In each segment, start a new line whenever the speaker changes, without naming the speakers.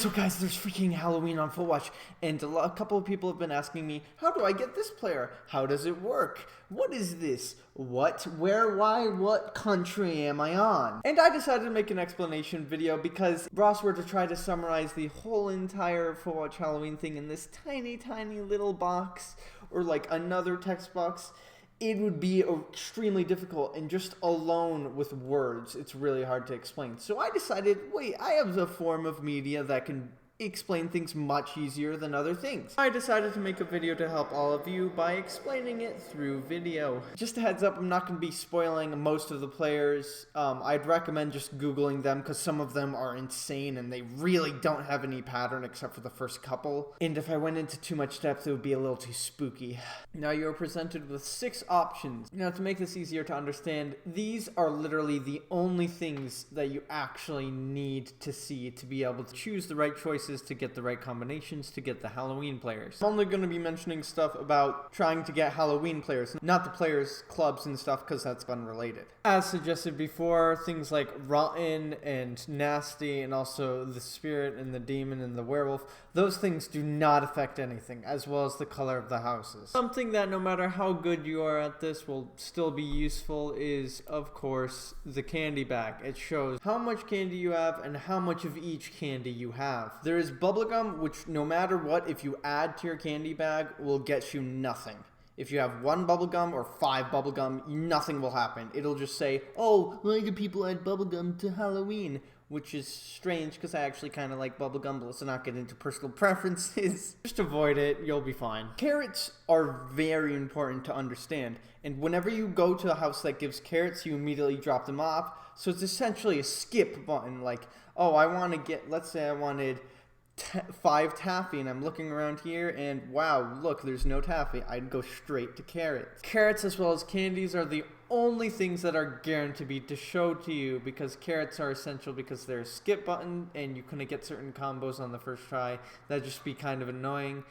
So guys, there's freaking Halloween on Futwatch, and a couple of people have been asking me, how do I get this player? How does it work? What is this? What, where, why, what country am I on? And I decided to make an explanation video because if Ross were to try to summarize the whole entire Futwatch Halloween thing in this tiny, tiny little box, or like another text box, it would be extremely difficult, and just alone with words, it's really hard to explain. So I decided, wait, I have a form of media that can explain things much easier than other things. I decided to make a video to help all of you by explaining it through video. Just a heads up, I'm not going to be spoiling most of the players. I'd recommend just Googling them because some of them are insane and they really don't have any pattern except for the first couple. And if I went into too much depth, it would be a little too spooky. Now you're presented with 6 options. Now to make this easier to understand, these are literally the only things that you actually need to see to be able to choose the right choices, to get the right combinations, to get the Halloween players. I'm only going to be mentioning stuff about trying to get Halloween players, not the players, clubs and stuff, because that's unrelated. As suggested before, things like rotten and nasty, and also the spirit and the demon and the werewolf, those things do not affect anything, as well as the color of the houses. Something that no matter how good you are at this will still be useful is, of course, the candy bag. It shows how much candy you have and how much of each candy you have. There is bubblegum, which no matter what, if you add to your candy bag, will get you nothing. If you have 1 bubblegum or 5 bubblegum, nothing will happen. It'll just say, oh, why do people add bubblegum to Halloween? Which is strange because I actually kind of like bubblegum, but let's not get into personal preferences. Just avoid it, you'll be fine. Carrots are very important to understand, and whenever you go to a house that gives carrots, you immediately drop them off. So it's essentially a skip button, like, oh, I want to get, let's say I wanted 5 taffy, and I'm looking around here and wow, look, there's no taffy. I'd go straight to carrots. Carrots as well as candies are the only things that are guaranteed to show to you, because carrots are essential because they're a skip button and you couldn't get certain combos on the first try. That'd just be kind of annoying.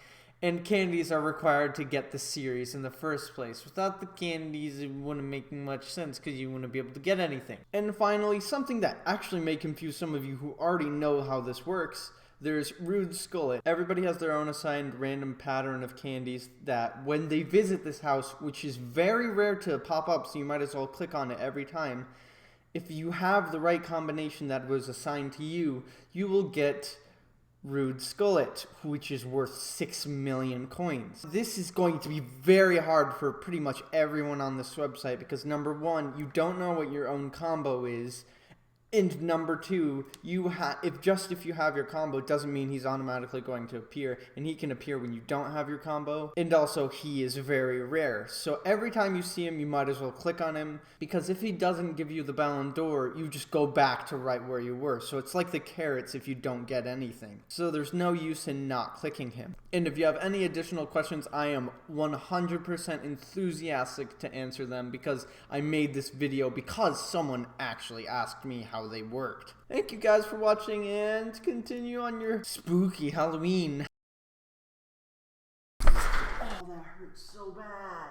And candies are required to get the series in the first place. Without the candies, it wouldn't make much sense because you wouldn't be able to get anything. And finally, something that actually may confuse some of you who already know how this works, there's Rude Skullet. Everybody has their own assigned random pattern of candies that when they visit this house, which is very rare to pop up, so you might as well click on it every time. If you have the right combination that was assigned to you, you will get Rude Skullet, which is worth 6 million coins. This is going to be very hard for pretty much everyone on this website because number 1, you don't know what your own combo is. And number 2, if you have your combo, it doesn't mean he's automatically going to appear, and he can appear when you don't have your combo. And also, he is very rare. So every time you see him, you might as well click on him, because if he doesn't give you the Ballon d'Or, you just go back to right where you were. So it's like the carrots if you don't get anything. So there's no use in not clicking him. And if you have any additional questions, I am 100% enthusiastic to answer them, because I made this video because someone actually asked me how they worked. Thank you guys for watching, and continue on your spooky Halloween. Oh, that hurts so bad.